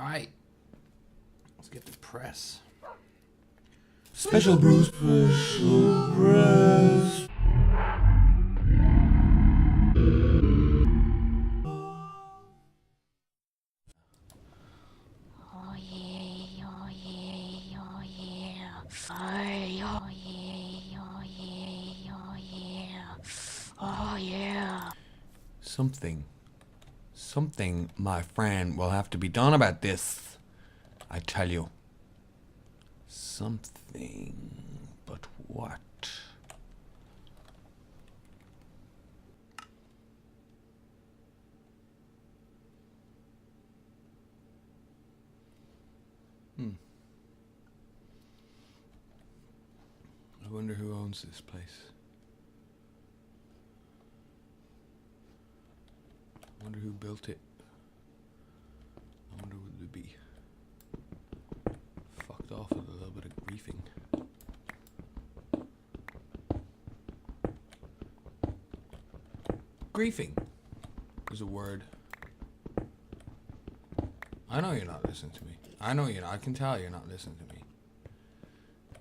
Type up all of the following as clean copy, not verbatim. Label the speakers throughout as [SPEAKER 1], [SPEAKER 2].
[SPEAKER 1] Alright. Let's get the press.
[SPEAKER 2] Special brew, special brew.
[SPEAKER 3] Oh yeah, oh yeah, oh yeah. Oh yeah, oh yeah, oh yeah. Oh yeah.
[SPEAKER 1] Something, my friend, will have to be done about this. I tell you. Something, but what? I wonder who owns this place. I wonder who built it. I wonder would it be fucked off with a little bit of griefing. Griefing is a word. I know you're not listening to me. I know you're not. I can tell you're not listening to me.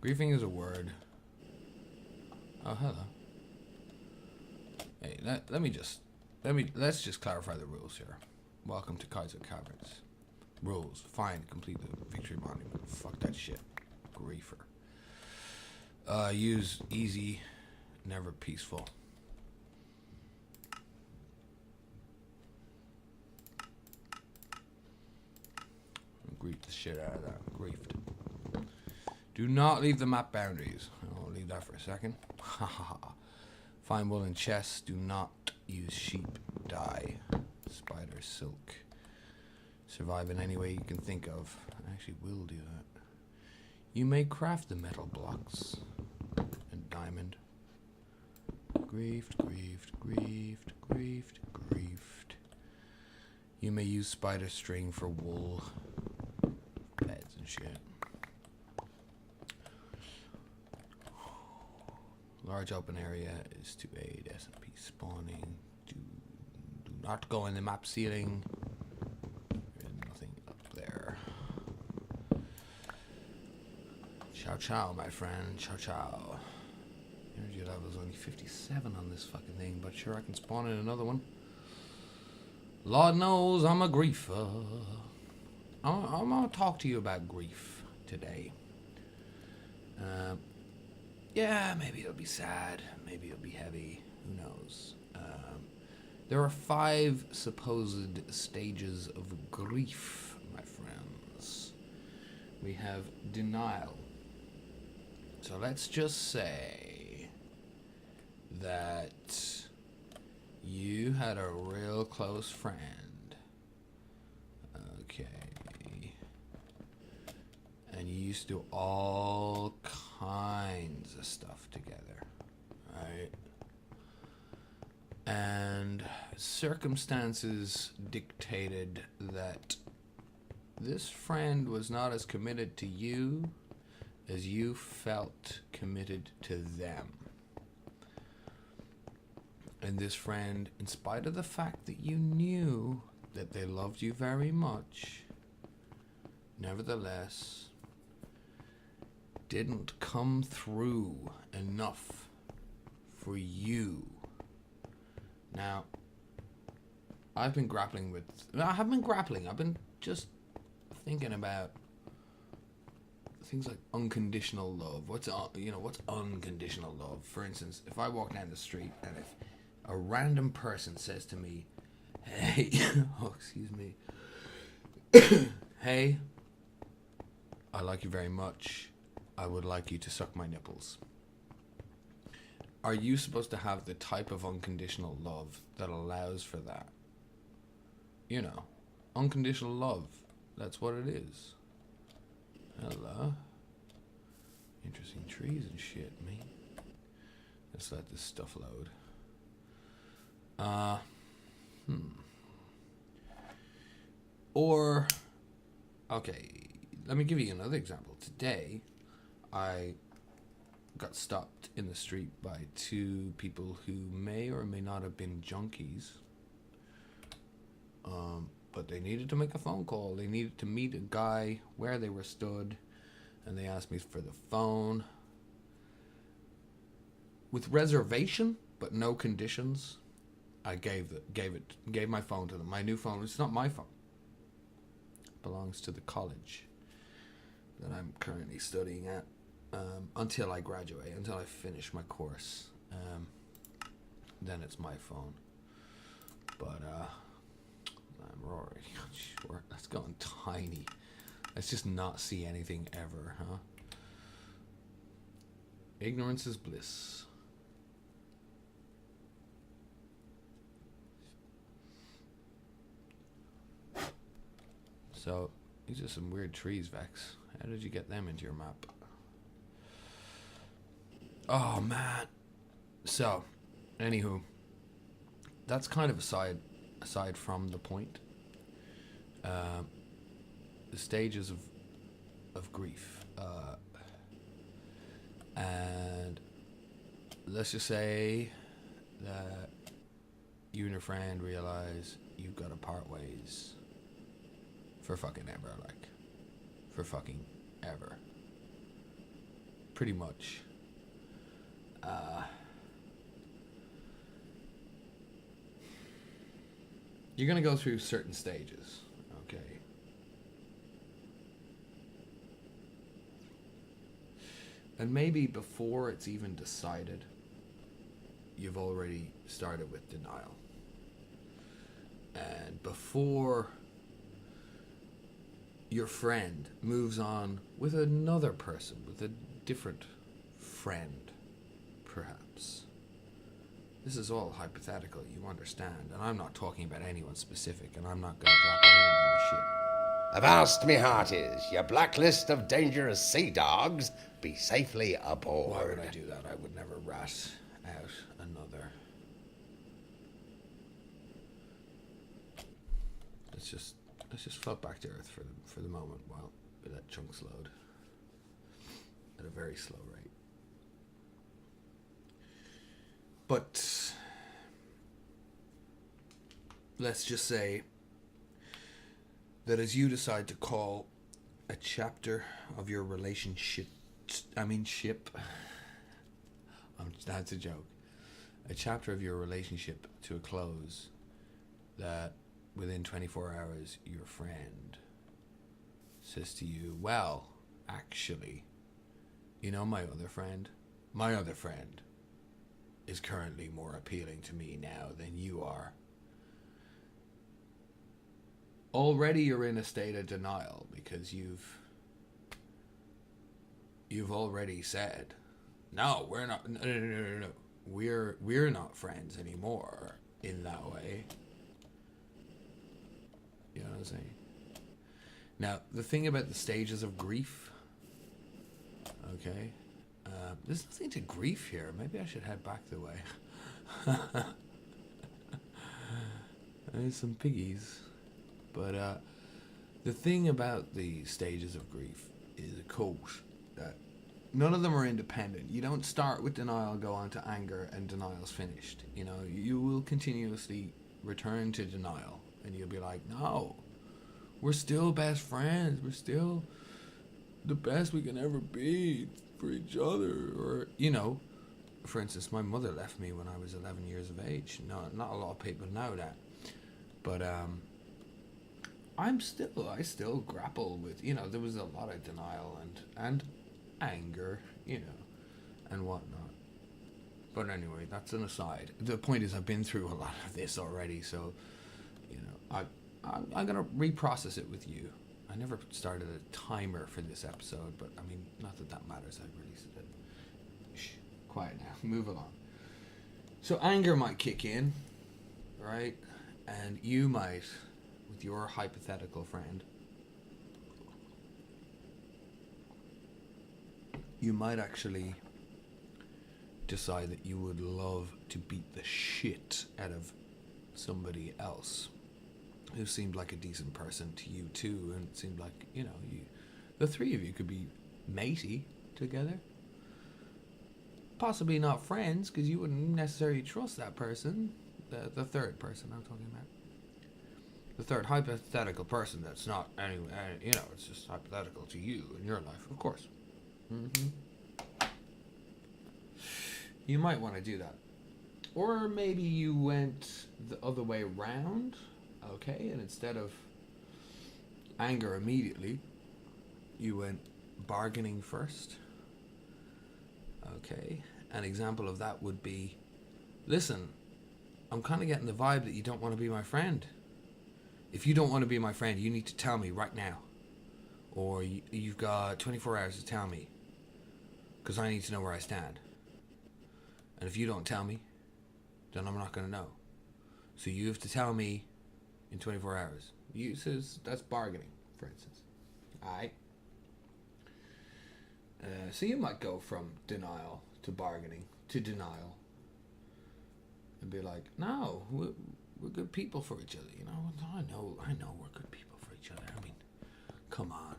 [SPEAKER 1] Griefing is a word. Oh, hello. Hey, let's just clarify the rules here. Welcome to Kaizo Caverns. Rules. Find, complete the victory monument. Fuck that shit. Griefer. Use easy, never peaceful. Grief the shit out of that. Griefed. Do not leave the map boundaries. I'll leave that for a second. Find wool and chests. Do not use sheep. Dye. Spider silk. Survive in any way you can think of. I actually will do that. You may craft the metal blocks. And diamond. Griefed, griefed, griefed, griefed, griefed. You may use spider string for wool. Beds and shit. Large open area is to aid SMP spawning. Do not go in the map ceiling. There's nothing up there. Ciao ciao, my friend. Ciao ciao. Energy level is only 57 on this fucking thing, but sure I can spawn in another one. Lord knows I'm a griefer. I'm gonna talk to you about grief today. Yeah, maybe it'll be sad, maybe it'll be heavy, who knows. There are 5 supposed stages of grief, my friends. We have denial. So let's just say that you had a real close friend. Okay. And you used to do all kinds of stuff together, right? And circumstances dictated that this friend was not as committed to you as you felt committed to them. And this friend, in spite of the fact that you knew that they loved you very much, nevertheless didn't come through enough for you. Now, I've been grappling with... I haven't been grappling. I've been just thinking about things like unconditional love. What's unconditional love? For instance, if I walk down the street and if a random person says to me, hey, oh, excuse me, hey, I like you very much. I would like you to suck my nipples. Are you supposed to have the type of unconditional love that allows for that? You know, unconditional love. That's what it is. Hello. Interesting trees and shit, man. Let's let this stuff load. Or, okay, let me give you another example. Today, I got stopped in the street by 2 people who may or may not have been junkies. but they needed to make a phone call. They needed to meet a guy where they were stood, and they asked me for the phone with reservation, but no conditions. I gave my phone to them. My new phone. It's not my phone. It belongs to the college that I'm currently studying at until I graduate, until I finish my course. Then it's my phone. But I'm Rory. Sure, that's going tiny. Let's just not see anything ever, huh? Ignorance is bliss. So, these are some weird trees, Vechs. How did you get them into your map? Oh, man. So, anywho, that's kind of aside from the point. The stages of grief. And let's just say that you and your friend realize you've got to part ways. For fucking ever, like. For fucking ever. Pretty much. You're gonna go through certain stages, okay? And maybe before it's even decided, you've already started with denial. And before your friend moves on with another person, with a different friend, perhaps. This is all hypothetical, you understand, and I'm not talking about anyone specific, and I'm not going to drop anyone in the shit.
[SPEAKER 4] Avast, me hearties, your blacklist of dangerous sea dogs be safely aboard.
[SPEAKER 1] Why would I do that? I would never rat out another. Let's just float back to Earth for the moment while we let chunks load at a very slow rate. But let's just say that as you decide to call a chapter of your relationship, that's a joke, a chapter of your relationship to a close, that within 24 hours your friend says to you, well, actually, you know, my other friend is currently more appealing to me now than you are. Already you're in a state of denial because you've already said, no, we're not, no. We're not friends anymore in that way. You know what I'm saying? Now, the thing about the stages of grief, okay, there's nothing to grief here. Maybe I should head back the way. There's some piggies. But the thing about the stages of grief is a quote that none of them are independent. You don't start with denial, go on to anger, and denial's finished. You know, you will continuously return to denial, and you'll be like, no, we're still best friends. We're still the best we can ever be for each other. Or, you know, for instance, my mother left me when I was 11 years of age. No, not a lot of people know that. But I still grapple with, you know, there was a lot of denial and anger, you know, and whatnot. But anyway, that's an aside. The point is, I've been through a lot of this already, so, you know, I'm gonna reprocess it with you. I never started a timer for this episode, but I mean, not that that matters. I released it. Shh, quiet now. Move along. So anger might kick in, right? And you might, with your hypothetical friend, you might actually decide that you would love to beat the shit out of somebody else who seemed like a decent person to you too, and it seemed like, you know, the three of you could be matey together. Possibly not friends, because you wouldn't necessarily trust that person, the third person I'm talking about. the third hypothetical person that's not anyway, you know, it's just hypothetical to you in your life, of course. You might want to do that. Or maybe you went the other way around, okay, and instead of anger immediately, you went bargaining first. Okay, an example of that would be, listen, I'm kind of getting the vibe that you don't want to be my friend. If you don't want to be my friend, you need to tell me right now. Or you've got 24 hours to tell me, because I need to know where I stand. And if you don't tell me, then I'm not going to know. So you have to tell me in 24 hours. That's bargaining, for instance. Alright? So you might go from denial to bargaining to denial. And be like, no, we're good people for each other, you know? I know we're good people for each other. I mean, come on.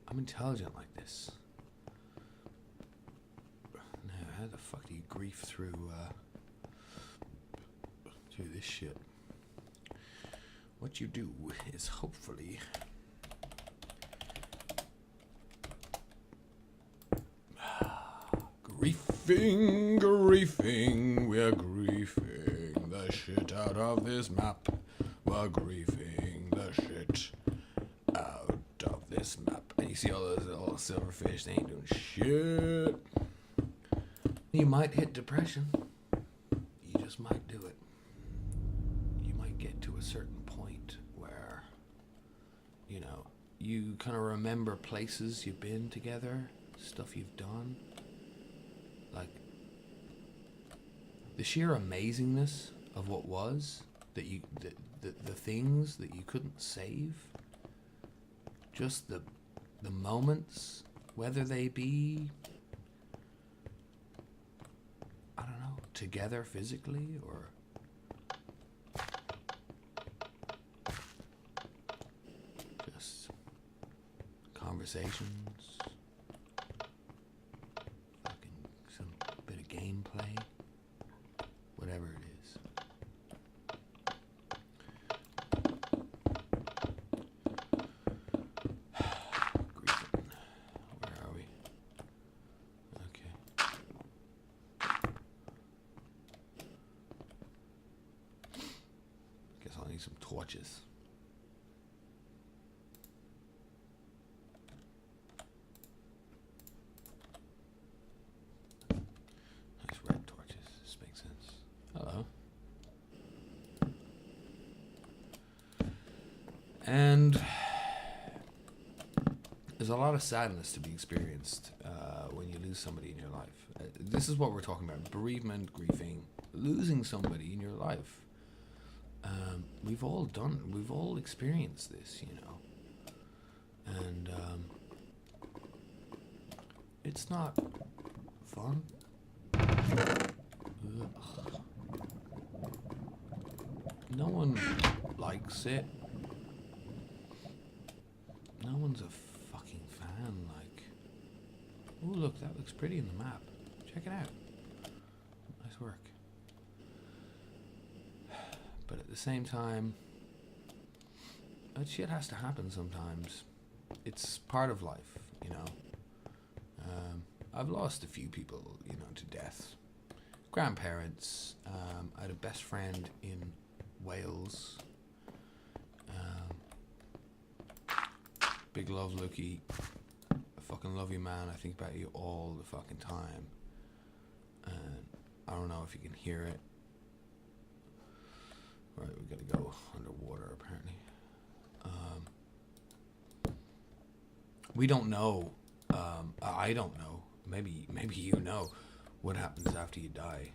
[SPEAKER 1] I'm intelligent like this. Now, how the fuck do you grief through this shit? What you do is hopefully griefing, we're griefing the shit out of this map. We're griefing the shit out of this map. And you see all those little silverfish, they ain't doing shit. You might hit depression. You just might do it. You might get to a certain point where, you know, you kind of remember places you've been together, stuff you've done. Like, the sheer amazingness of what was, that you, the things that you couldn't save, just the moments, whether they be, I don't know, together physically or just conversations, some bit of gameplay, whatever it is. Griefing. Where are we? Okay. Guess I'll need some torches. Nice red torches. This makes sense. Hello. And there's a lot of sadness to be experienced when you lose somebody in your life. This is what we're talking about: bereavement, grieving, losing somebody in your life. We've all experienced this, you know. And it's not fun. Ugh. No one likes it. No one's a fucking fan, like. Oh, look, that looks pretty in the map. Check it out. Nice work. But at the same time, that shit has to happen sometimes. It's part of life, you know. I've lost a few people, you know, to death. Grandparents. I had a best friend in Wales. Big love, Lukey. I fucking love you, man. I think about you all the fucking time. And I don't know if you can hear it. Right, we gotta go underwater, apparently. We don't know. I don't know. Maybe you know what happens after you die.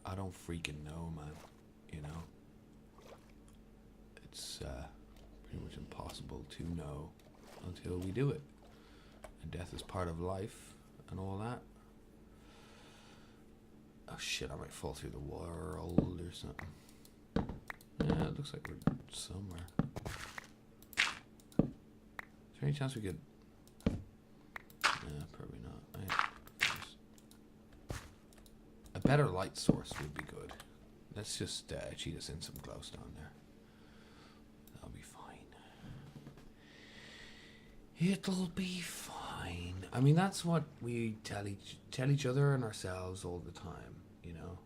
[SPEAKER 1] I don't freaking know, man. You know, it's pretty much impossible to know until we do it. And death is part of life and all that. Oh shit, I might fall through the world or something. Yeah, it looks like we're somewhere. Is there any chance we could... Yeah, probably not. I better light source would be good. Let's just cheat us in some glowstone there. That'll be fine. It'll be fine. I mean, that's what we tell each other and ourselves all the time, you know.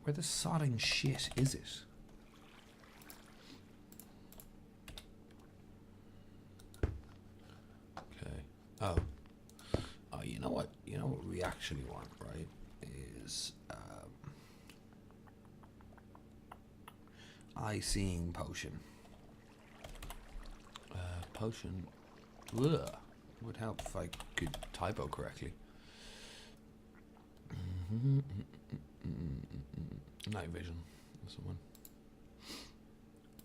[SPEAKER 1] Where the sodding shit is it? Okay. Oh. Oh, you know what? You know what we actually want, right? Is eye-seeing potion. Potion. Ugh. Would help if I could typo correctly. Night vision. That's the one.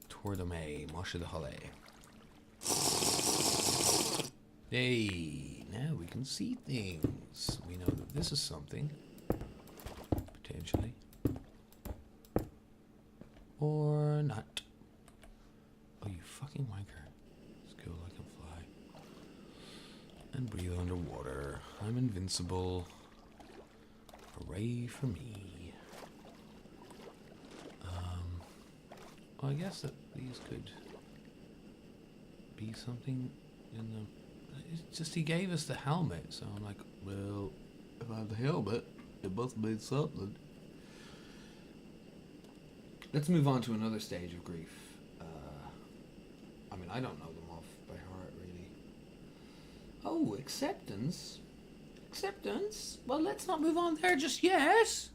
[SPEAKER 1] Toward the May, Moshe the Hole. Hey, now we can see things. We know that this is something. Potentially. Or not. Oh, you fucking wanker. It's cool, I can fly. And breathe underwater. I'm invincible. Hooray for me. Well, I guess that these could be something in the... It's just he gave us the helmet, so I'm like, well, if I have the helmet, it must mean something. Let's move on to another stage of grief. I mean, I don't know them off by heart, really. Oh, acceptance? Acceptance? Well, let's not move on there just yet.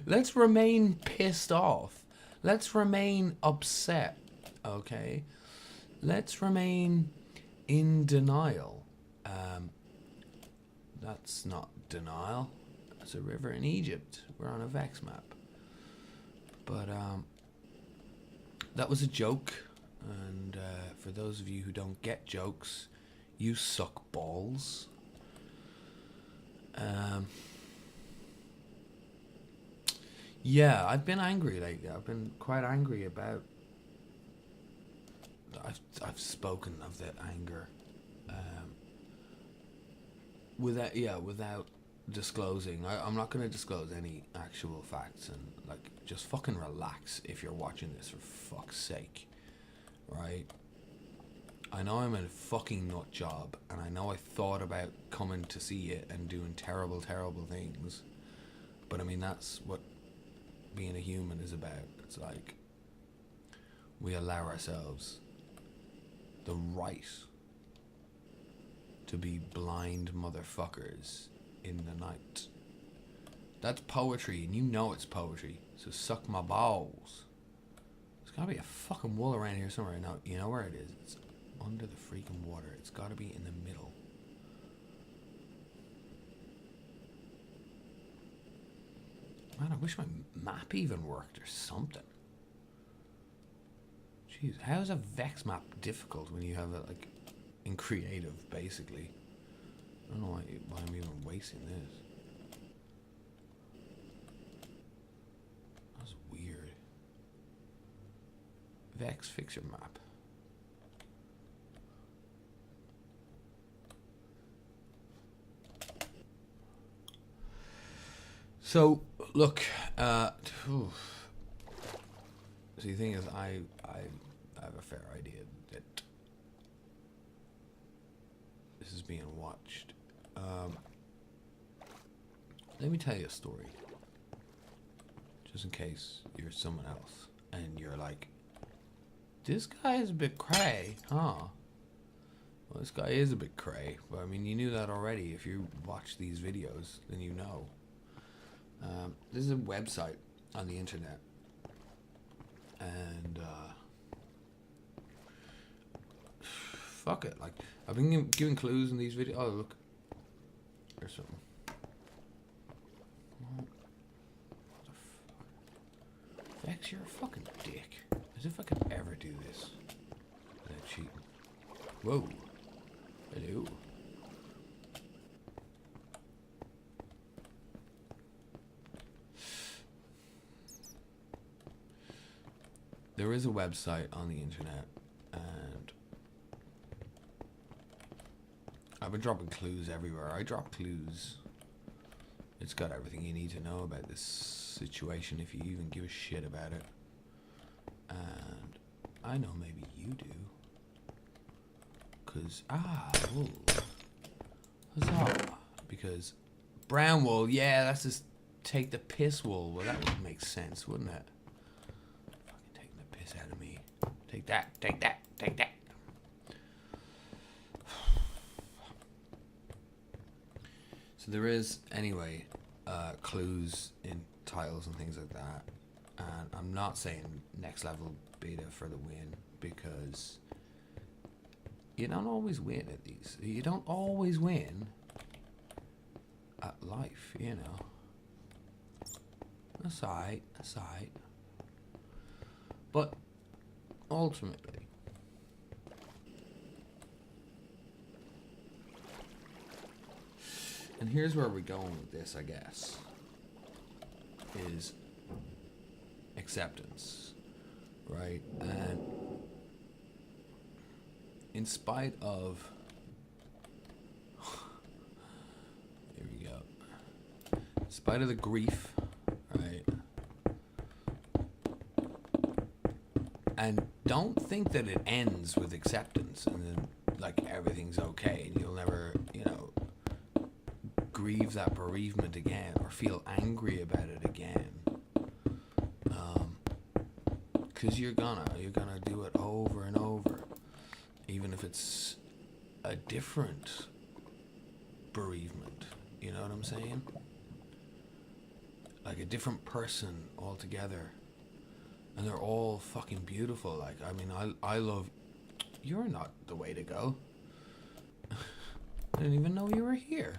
[SPEAKER 1] Let's remain pissed off. Let's remain upset, okay? Let's remain in denial. That's not denial. It's a river in Egypt. We're on a Vechs map. But that was a joke. And for those of you who don't get jokes, you suck balls. Yeah, I've been angry lately. I've been quite angry about... I've spoken of that anger. Without disclosing. I'm not going to disclose any actual facts. And, like, just fucking relax if you're watching this, for fuck's sake. Right? I know I'm a fucking nut job. And I know I thought about coming to see it and doing terrible, terrible things. But, I mean, that's what being a human is about. It's like we allow ourselves the right to be blind motherfuckers in the night. That's poetry, and you know it's poetry, so suck my balls. There's gotta be a fucking wool around here somewhere. Now, you know where it is? It's under the freaking water. It's gotta be in the middle. Man, I wish my map even worked or something. Jeez, how is a Vechs map difficult when you have it, like, in creative, basically? I don't know why I'm even wasting this. That's weird. Vechs, fix your map. So, look, so the thing is, I have a fair idea that this is being watched. Let me tell you a story, just in case you're someone else and you're like, this guy is a bit cray, huh? Well, this guy is a bit cray, but I mean, you knew that already. If you watch these videos, then you know. This is a website on the internet, and fuck it, like, I've been giving clues in these videos. Oh, look, there's something. What the fuck? Vechs, you're a fucking dick. As if I could ever do this without cheating. Whoa. Hello. There is a website on the internet, and I've been dropping clues everywhere. I drop clues. It's got everything you need to know about this situation if you even give a shit about it. And I know maybe you do. Cause huzzah. Because brown wool, yeah, that's just take the piss wool. Well, that would make sense, wouldn't it? Fucking taking the piss out of me. Take that, take that, take that. So there is, anyway, clues in titles and things like that. And I'm not saying next level beta for the win, because you don't always win at these. You don't always win at life, you know. That's alright, that's alright. But ultimately, and here's where we're going with this, I guess, is acceptance, right? And in spite of, here we go, in spite of the grief, right? And don't think that it ends with acceptance and then like everything's okay and you'll never, you know, grieve that bereavement again or feel angry about it again. Because you're gonna do it over and over, even if it's a different bereavement. You know what I'm saying? Like a different person altogether, and they're all fucking beautiful. Like, I mean, I love. You're not the way to go. I didn't even know you were here.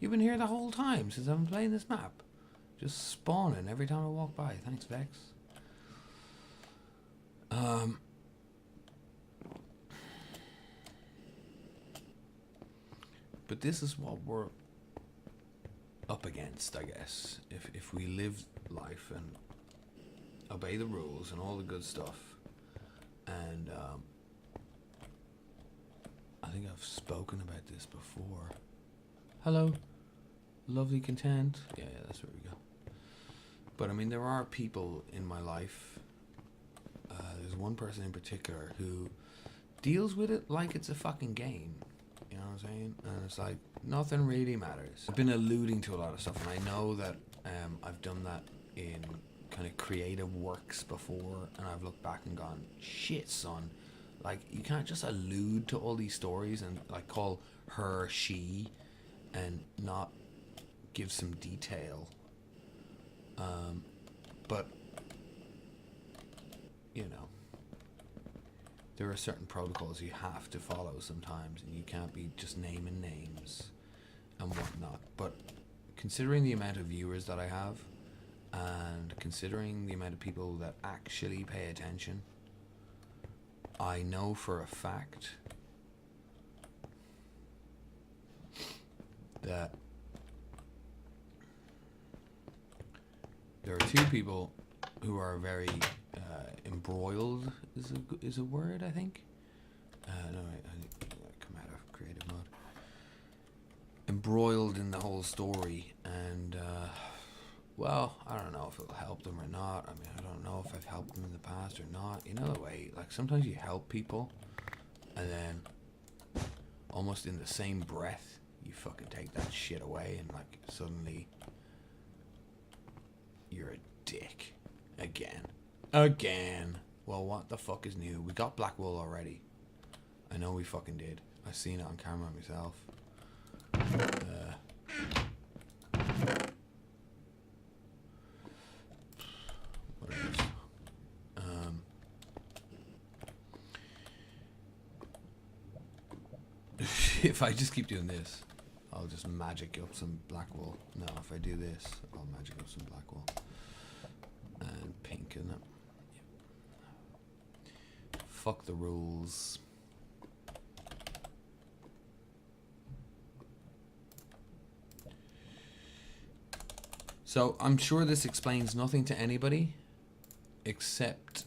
[SPEAKER 1] You've been here the whole time since I've been playing this map, just spawning every time I walk by. Thanks, Vechs. But this is what we're up against, I guess. If we live life and obey the rules and all the good stuff, and I think I've spoken about this before. Hello, lovely content. Yeah, that's where we go. But I mean, there are people in my life. There's one person in particular who deals with it like it's a fucking game. You know what I'm saying? And it's like, nothing really matters. I've been alluding to a lot of stuff, and I know that I've done that in kind of creative works before, and I've looked back and gone, shit, son. Like, you can't just allude to all these stories and, like, call her, she, and not give some detail. But, you know, there are certain protocols you have to follow sometimes, and you can't be just naming names and whatnot. But considering the amount of viewers that I have, and considering the amount of people that actually pay attention, I know for a fact that there are two people who are very embroiled is a word, I think. No, I come out of creative mode. Embroiled in the whole story, and well, I don't know if it'll help them or not. I mean, I don't know if I've helped them in the past or not. You know the way, like, sometimes you help people, and then almost in the same breath, you fucking take that shit away, and like suddenly you're a dick again. Well, what the fuck is new? We got black wool already. I know we fucking did. I seen it on camera myself. What else? If I just keep doing this, I'll just magic up some black wool. No, if I do this, I'll magic up some black wool. And pink, isn't it? Yep. Fuck the rules. So I'm sure this explains nothing to anybody except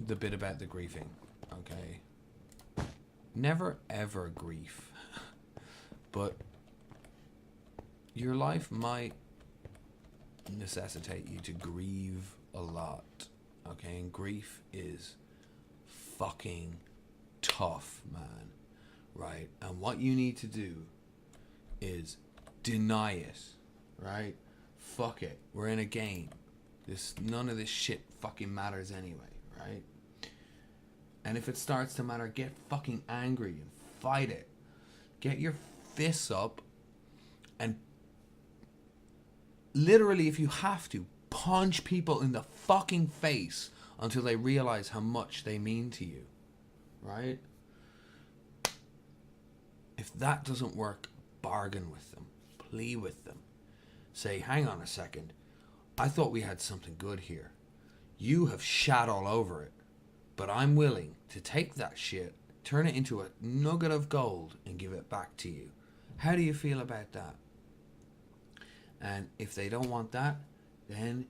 [SPEAKER 1] the bit about the griefing. Okay. Never ever grief. But your life might necessitate you to grieve a lot. Okay, and grief is fucking tough, man. Right? And what you need to do is deny it. Right? Fuck it. We're in a game. None of this shit fucking matters anyway, right? And if it starts to matter, get fucking angry and fight it. Get your fists up and literally, if you have to, punch people in the fucking face until they realize how much they mean to you, right? If that doesn't work, bargain with them, plea with them. Say, hang on a second, I thought we had something good here. You have shat all over it, but I'm willing to take that shit, turn it into a nugget of gold, and give it back to you. How do you feel about that? And if they don't want that, then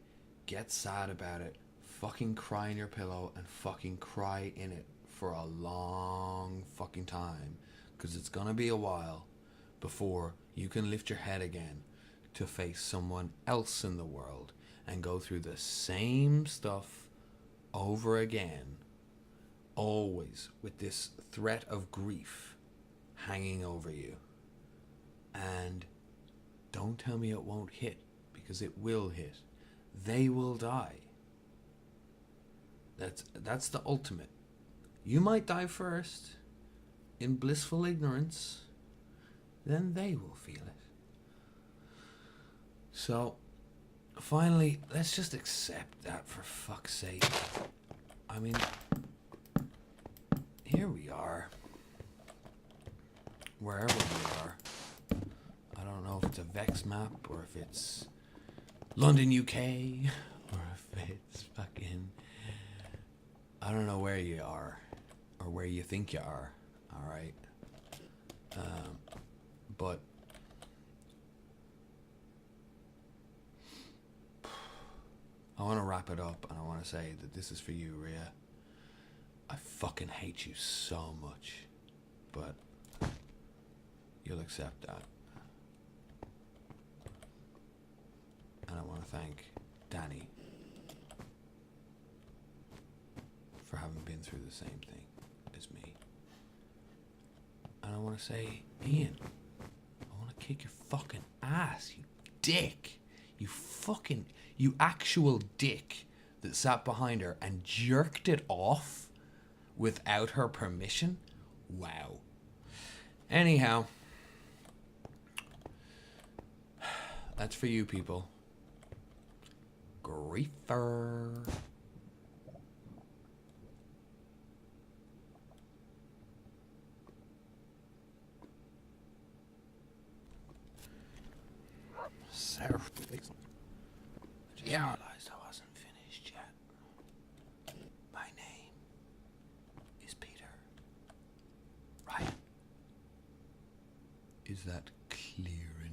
[SPEAKER 1] get sad about it. Fucking cry in your pillow and fucking cry in it for a long fucking time. Because it's gonna be a while before you can lift your head again to face someone else in the world and go through the same stuff over again, always with this threat of grief hanging over you. And don't tell me it won't hit, because it will hit. They will die. That's the ultimate. You might die first in blissful ignorance, then they will feel it. So, finally, let's just accept that, for fuck's sake. I mean, here we are. Wherever we are. I don't know if it's a Vechs map, or if it's London, UK, or if it's fucking... I don't know where you are, or where you think you are, alright? But... I want to wrap it up, and I want to say that this is for you, Rhea. I fucking hate you so much, but you'll accept that. And I want to thank Danny for having been through the same thing as me. And I want to say, Ian, I want to kick your fucking ass, you dick. You actual dick that sat behind her and jerked it off without her permission. Wow. Anyhow, that's for you people. Griefer. I realized I wasn't finished yet. My name is Peter. Right? Is that clear